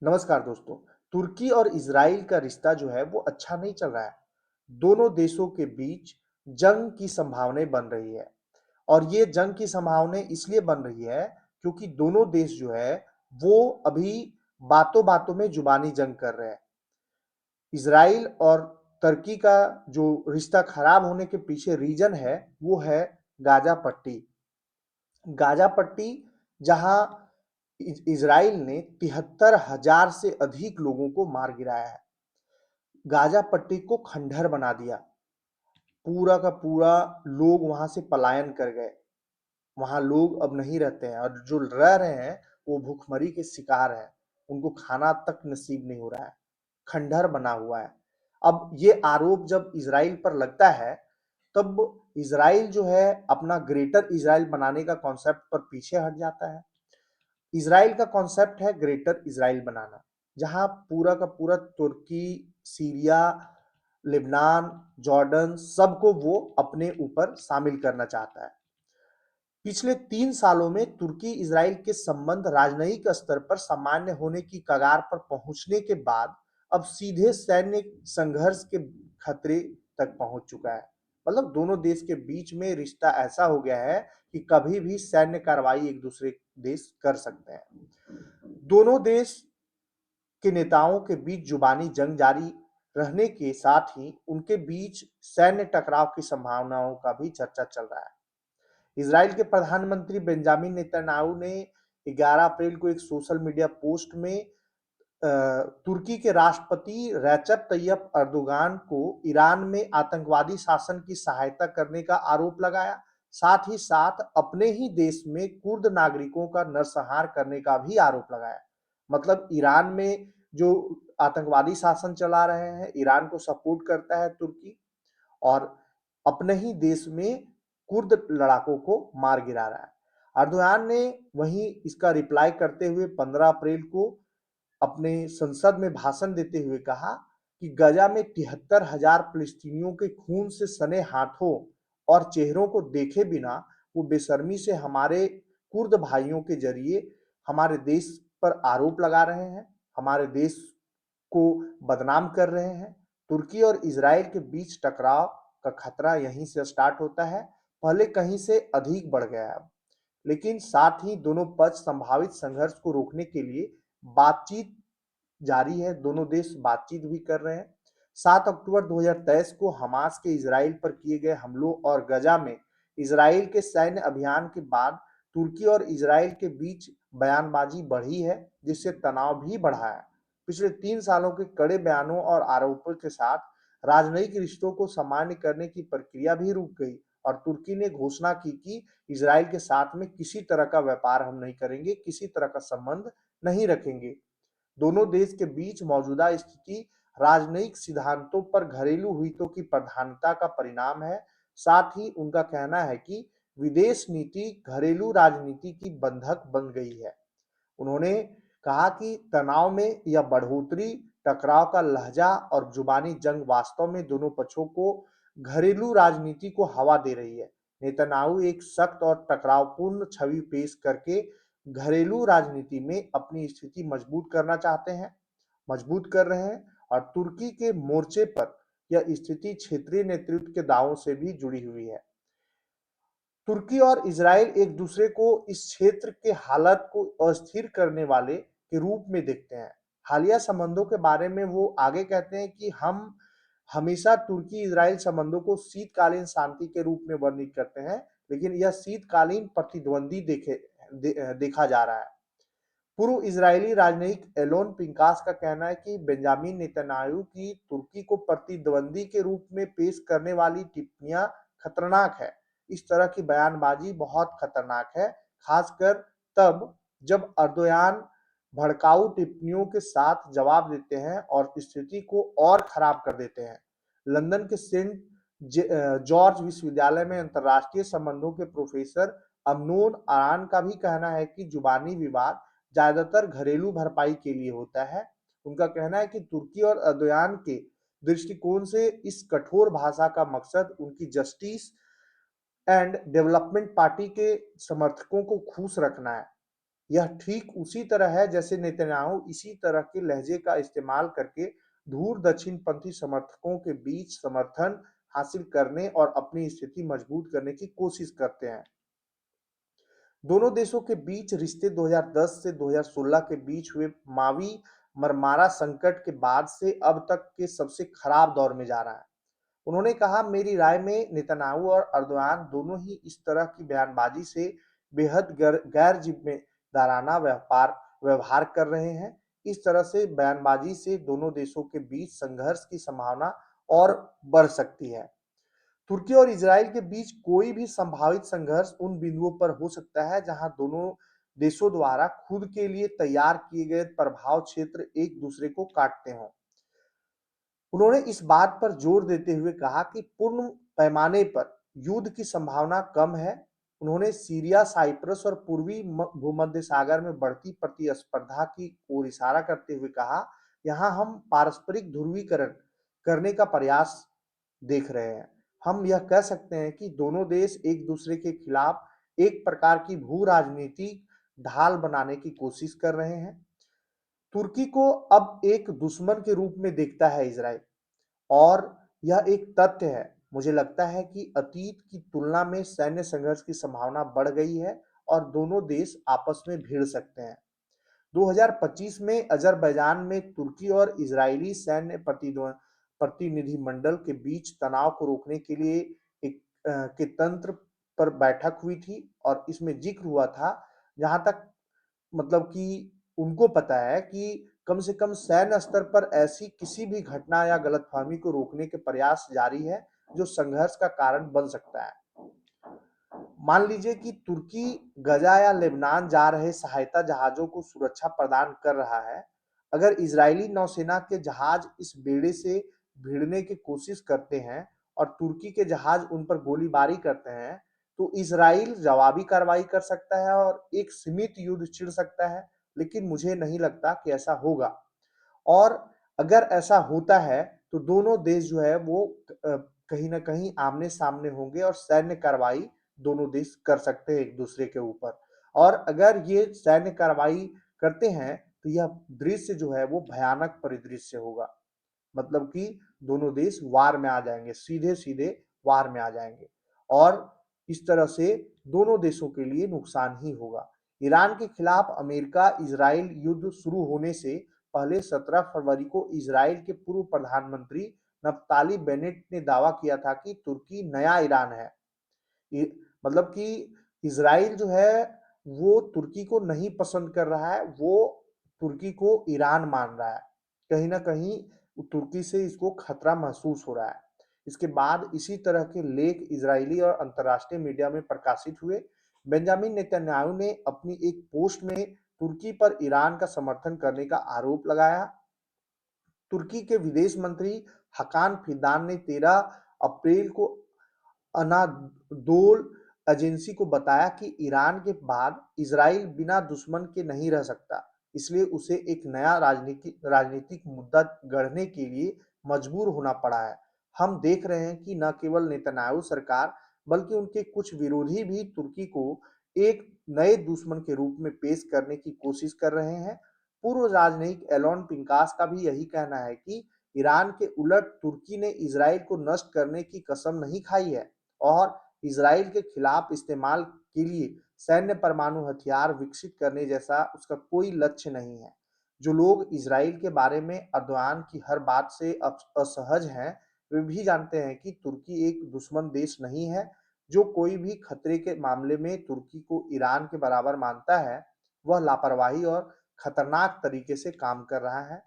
नमस्कार दोस्तों। तुर्की और इजराइल का रिश्ता जो है वो अच्छा नहीं चल रहा है। दोनों देशों के बीच जंग की संभावनाएं बन रही है और ये जंग की संभावनाएं इसलिए बन रही है क्योंकि दोनों देश जो है वो अभी बातों बातों में जुबानी जंग कर रहे हैं। इजराइल और तुर्की का जो रिश्ता खराब होने के पीछे रीजन है वो है गाजा पट्टी। गाजा पट्टी जहां इजराइल ने 73,000 से अधिक लोगों को मार गिराया है। गाजा पट्टी को खंडहर बना दिया। पूरा का पूरा लोग वहां से पलायन कर गए। वहां लोग अब नहीं रहते हैं और जो रह रहे हैं वो भूखमरी के शिकार हैं। उनको खाना तक नसीब नहीं हो रहा है। खंडहर बना हुआ है। अब ये आरोप जब इजराइल पर लगता है तब इजराइल जो है अपना ग्रेटर इजराइल बनाने का कॉन्सेप्ट पर पीछे हट जाता है। इजराइल का कॉन्सेप्ट है ग्रेटर इजराइल बनाना, जहां पूरा का पूरा तुर्की, सीरिया, लेबनान, जॉर्डन सबको वो अपने ऊपर शामिल करना चाहता है। पिछले 3 सालों में तुर्की इजराइल के संबंध राजनयिक स्तर पर सामान्य होने की कगार पर पहुंचने के बाद अब सीधे सैन्य संघर्ष के खतरे तक पहुंच चुका है। मतलब दोनों देश के बीच में रिश्ता ऐसा हो गया है कि कभी भी सैन्य कार्रवाई एक दूसरे देश कर सकते हैं। दोनों देश के नेताओं के बीच जुबानी जंग जारी रहने के साथ ही उनके बीच सैन्य टकराव की संभावनाओं का भी चर्चा चल रहा है। इजराइल के प्रधानमंत्री बेंजामिन नेतन्याहू ने 11 अप्रैल को एक सोशल मीडिया पोस्ट में तुर्की के राष्ट्रपति रेचेप तैयप अर्दोगान को ईरान में आतंकवादी शासन की सहायता करने का आरोप लगाया। साथ ही साथ अपने ही देश में कुर्द नागरिकों का नरसंहार करने का भी आरोप लगाया। मतलब ईरान में जो आतंकवादी शासन चला रहे हैं, ईरान को सपोर्ट करता है तुर्की, और अपने ही देश में कुर्द लड़ाकों को मार गिरा रहा है। अर्दोगान ने वहीं इसका रिप्लाई करते हुए 15 अप्रैल को अपने संसद में भाषण देते हुए कहा कि गजा में 73,000 फिलिस्तीनियों के खून से सने हाथों और चेहरों को देखे बिना वो बेशर्मी से हमारे कुर्द भाइयों के जरिए हमारे देश पर आरोप लगा रहे हैं, हमारे देश को बदनाम कर रहे हैं। तुर्की और इजराइल के बीच टकराव का खतरा यहीं से स्टार्ट होता है। पहले कहीं से अधिक बढ़ गया है, लेकिन साथ ही दोनों पक्ष संभावित संघर्ष को रोकने के लिए बातचीत जारी है। दोनों देश बातचीत भी कर रहे हैं। 7 अक्टूबर 2023 को हमास के इजराइल पर किए गए हमलों और गजा में इजराइल के सैन्य अभियान के बाद तुर्की और इजराइल के बीच बयानबाजी बढ़ी है, जिससे तनाव भी बढ़ा है। पिछले 3 सालों के कड़े बयानों और आरोपों के साथ राजनयिक रिश्तों को सामान्य करने की प्रक्रिया भी रुक गई और तुर्की ने घोषणा की कि इजराइल के साथ में किसी तरह का व्यापार हम नहीं करेंगे, किसी तरह का संबंध नहीं रखेंगे। दोनों देश के बीच मौजूदा स्थिति राजनयिक सिद्धांतों पर घरेलू हितों की प्रधानता का परिणाम है। साथ ही उनका कहना है कि विदेश नीति घरेलू राजनीति की बंधक बन गई है। उन्होंने कहा कि तनाव में यह बढ़ोतरी, टकराव का लहजा और जुबानी जंग वास्तव में दोनों पक्षों को घरेलू राजनीति को हवा दे रही है। नेतन्याहू एक सख्त और टकरावपूर्ण छवि पेश करके घरेलू राजनीति में अपनी स्थिति मजबूत करना चाहते हैं, मजबूत कर रहे हैं, और तुर्की के मोर्चे पर यह स्थिति क्षेत्रीय नेतृत्व के दावों से भी जुड़ी हुई है। तुर्की और इजराइल एक दूसरे को इस क्षेत्र के हालत को अस्थिर करने वाले के रूप में देखते हैं। हालिया संबंधों के बारे में वो आगे कहते हैं कि हम हमेशा तुर्की इजराइल संबंधों को शीतकालीन शांति के रूप में वर्णित करते हैं, लेकिन यह शीतकालीन प्रतिद्वंदी देखा जा रहा है। पूर्व इजरायली राजनयिक एलोन पिंकास का कहना है कि बेंजामिन नेतन्याहू की तुर्की को प्रतिद्वंदी के रूप में पेश करने वाली टिप्पणियां खतरनाक है। इस तरह की बयानबाजी बहुत खतरनाक है, खासकर तब जब अर्दोयान भड़काऊ टिप्पणियों के साथ जवाब देते हैं और स्थिति को और खराब कर देते हैं। लंदन के सेंट जॉर्ज विश्वविद्यालय में अंतर्राष्ट्रीय संबंधों के प्रोफेसर अमनोन आरान का भी कहना है कि जुबानी विवाद ज्यादातर घरेलू भरपाई के लिए होता है। उनका कहना है कि तुर्की और अर्दोयान के दृष्टिकोण से इस कठोर भाषा का मकसद उनकी जस्टिस एंड डेवलपमेंट पार्टी के समर्थकों को खुश रखना है। यह ठीक उसी तरह है जैसे नेतन्याहू इसी तरह के लहजे का इस्तेमाल करके दूर दक्षिणपंथी समर्थकों के बीच समर्थन हासिल करने और अपनी स्थिति मजबूत करने की कोशिश करते हैं। दोनों देशों के बीच रिश्ते 2010 से 2016 के बीच हुए मावी मरमारा संकट के बाद से अब तक के सबसे खराब दौर में जा रहा है। उन्होंने कहा, मेरी राय में नेतन्याहू और अर्दोआन दोनों ही इस तरह की बयानबाजी से बेहद गैर जिम्मेदाराना व्यवहार कर रहे हैं। इस तरह से बयानबाजी से दोनों देशों के बीच संघर्ष की संभावना और बढ़ सकती है। तुर्की और इजराइल के बीच कोई भी संभावित संघर्ष उन बिंदुओं पर हो सकता है जहां दोनों देशों द्वारा खुद के लिए तैयार किए गए प्रभाव क्षेत्र एक दूसरे को काटते हों। उन्होंने इस बात पर जोर देते हुए कहा कि पूर्ण पैमाने पर युद्ध की संभावना कम है। उन्होंने सीरिया, साइप्रस और पूर्वी भूमध्य सागर में बढ़ती प्रतिस्पर्धा की ओर इशारा करते हुए कहा, यहाँ हम पारस्परिक ध्रुवीकरण करने का प्रयास देख रहे हैं। हम यह कह सकते हैं कि दोनों देश एक दूसरे के खिलाफ एक प्रकार की भू राजनीतिक ढाल बनाने की कोशिश कर रहे हैं। तुर्की को अब एक दुश्मन के रूप में देखता है इजराइल, और यह एक तथ्य है। मुझे लगता है कि अतीत की तुलना में सैन्य संघर्ष की संभावना बढ़ गई है और दोनों देश आपस में भिड़ सकते हैं। 2025 में अजरबैजान में तुर्की और इजरायली सैन्य प्रतिनिधिमंडल के बीच तनाव को रोकने के लिए एक के तंत्र पर बैठक हुई थी और इसमें जिक्र हुआ था, जहां तक मतलब कि उनको पता है कि कम से कम सैन्य स्तर पर ऐसी किसी भी घटना या गलतफहमी को रोकने के प्रयास जारी है जो संघर्ष का कारण बन सकता है। मान लीजिए कि तुर्की गजा या लेबनान जा रहे सहायता जहाजों को सुरक्षा प्रदान कर रहा है। अगर इजरायली नौसेना के जहाज इस बेड़े से भिड़ने की कोशिश करते हैं और तुर्की के जहाज उन पर गोलीबारी करते हैं, तो इजराइल जवाबी कार्रवाई कर सकता है और एक सीमित युद्ध छिड़ सकता है, लेकिन मुझे नहीं लगता कि ऐसा होगा। और अगर ऐसा होता है तो दोनों देश जो है वो कहीं ना कहीं आमने सामने होंगे और सैन्य कार्रवाई दोनों देश कर सकते हैं एक दूसरे के ऊपर। और अगर ये सैन्य कार्रवाई करते हैं तो यह दृश्य जो है वो भयानक परिदृश्य होगा। मतलब कि दोनों देश वार में आ जाएंगे, सीधे सीधे वार में आ जाएंगे, और इस तरह से दोनों देशों के लिए नुकसान ही होगा। ईरान के खिलाफ अमेरिका इजराइल युद्ध शुरू होने से पहले 17 फरवरी को इजराइल के पूर्व प्रधानमंत्री नफ्ताली बेनेट ने दावा किया था कि तुर्की नया ईरान है। मतलब कि इजराइल जो है वो तुर्की को नहीं पसंद कर रहा है, वो तुर्की को ईरान मान रहा है। कहीं ना कहीं तुर्की से इसको खतरा महसूस हो रहा है। इसके बाद इसी तरह के लेख इजरायली और अंतर्राष्ट्रीय मीडिया में प्रकाशित हुए। बेंजामिन नेतन्याहू ने अपनी एक पोस्ट में तुर्की पर ईरान का समर्थन करने का आरोप लगाया। तुर्की के विदेश मंत्री हकान फिदान ने 13 अप्रैल को अनादोल एजेंसी को बताया कि ईरान के बाद इजराइल बिना दुश्मन के नहीं रह सकता, इसलिए उसे एक नया राजनीतिक मुद्दा गढ़ने के लिए मजबूर होना पड़ा है। हम देख रहे हैं कि न केवल नेतन्याहू सरकार बल्कि उनके कुछ विरोधी भी तुर्की को एक नए दुश्मन के रूप में पेश करने की कोशिश कर रहे हैं। पूर्व राजनयिक एलोन पिंकास का भी यही कहना है कि ईरान के उलट तुर्की ने इजराइल को नष्ट करने की कसम नहीं खाई है और इजराइल के खिलाफ इस्तेमाल के लिए सैन्य परमाणु हथियार विकसित करने जैसा उसका कोई लक्ष्य नहीं है। जो लोग इजराइल के बारे में अर्दोआन की हर बात से असहज हैं, वे भी जानते हैं कि तुर्की एक दुश्मन देश नहीं है। जो कोई भी खतरे के मामले में तुर्की को ईरान के बराबर मानता है, वह लापरवाही और खतरनाक तरीके से काम कर रहा है।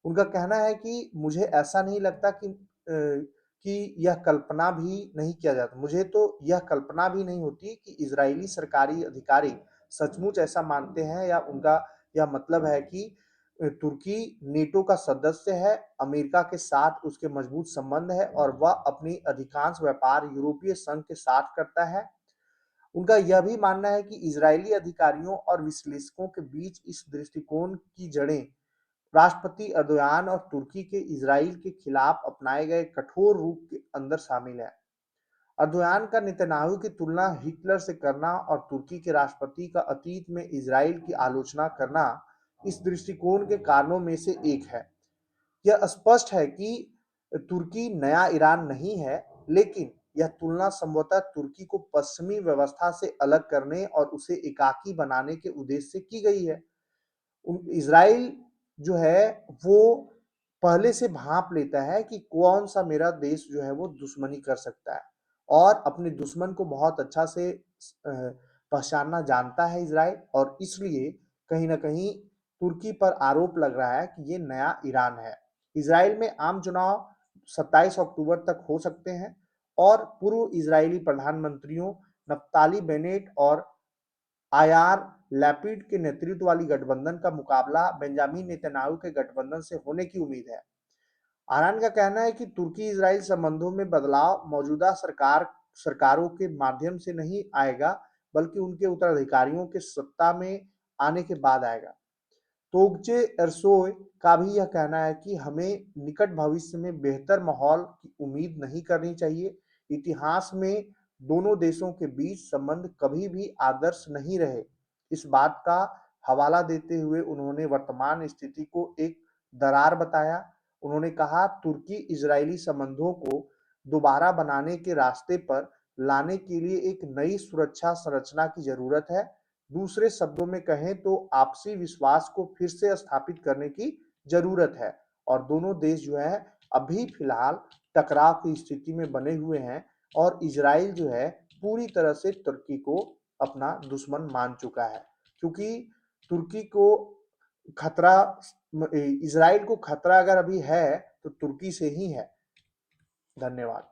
उनका कहना है कि मुझे ऐसा नहीं लगता कि यह कल्पना भी नहीं किया जाता। मुझे तो यह कल्पना भी नहीं होती कि इजरायली सरकारी अधिकारी सचमुच ऐसा मानते हैं, या उनका यह मतलब है कि तुर्की नेटो का सदस्य है, अमेरिका के साथ उसके मजबूत संबंध है और वह अपनी अधिकांश व्यापार यूरोपीय संघ के साथ करता है। उनका यह भी मानना है कि इजरायली अधिकारियों और विश्लेषकों के बीच इस दृष्टिकोण की जड़ें राष्ट्रपति अर्दोआन और तुर्की के इजराइल के खिलाफ अपनाए गए कठोर रूप के अंदर शामिल है। अर्दोयान का नेतन्याहू की तुलना हिटलर से करना और तुर्की के राष्ट्रपति का अतीत में इजराइल की आलोचना करना इस दृष्टिकोण के कारणों में से एक है। यह स्पष्ट है कि तुर्की नया ईरान नहीं है, लेकिन यह तुलना संभवतः तुर्की को पश्चिमी व्यवस्था से अलग करने और उसे एकाकी बनाने के उद्देश्य से की गई है। इज़राइल जो है वो पहले से भांप लेता है कि कौन सा मेरा देश जो है वो दुश्मनी कर सकता है और अपने दुश्मन को बहुत अच्छा से पहचानना जानता है इज़राइल, और इसलिए कहीं ना कहीं तुर्की पर आरोप लग रहा है कि ये नया ईरान है। इज़राइल में आम चुनाव 27 अक्टूबर तक हो सकते हैं और पूर्व इज़रायली प्रधानमंत्रियों नफ्ताली बेनेट और आयार लैपिड के नेतृत्व वाली गठबंधन का मुकाबला बेंजामिन नेतन्याहू के गठबंधन से होने की उम्मीद है। आरान का कहना है कि तुर्की इजराइल संबंधों में बदलाव मौजूदा सरकारों के माध्यम से नहीं आएगा, बल्कि उनके उत्तराधिकारियों के सत्ता में आने के बाद आएगा। तोगचे एरसोय का भी यह कहना है कि हमें निकट भविष्य में बेहतर माहौल की उम्मीद नहीं करनी चाहिए। इतिहास में दोनों देशों के बीच संबंध कभी भी आदर्श नहीं रहे। इस बात का हवाला देते हुए उन्होंने वर्तमान स्थिति को एक दरार बताया। उन्होंने कहा तुर्की इजरायली संबंधों को दोबारा बनाने के रास्ते पर लाने के लिए एक नई सुरक्षा संरचना की जरूरत है। दूसरे शब्दों में कहें तो आपसी विश्वास को फिर से स्थापित करने की जरूरत है, और दोनों देश जो है अभी फिलहाल टकराव की स्थिति में बने हुए हैं और इजराइल जो है पूरी तरह से तुर्की को अपना दुश्मन मान चुका है, क्योंकि तुर्की को खतरा इजराइल को खतरा अगर अभी है तो तुर्की से ही है। धन्यवाद।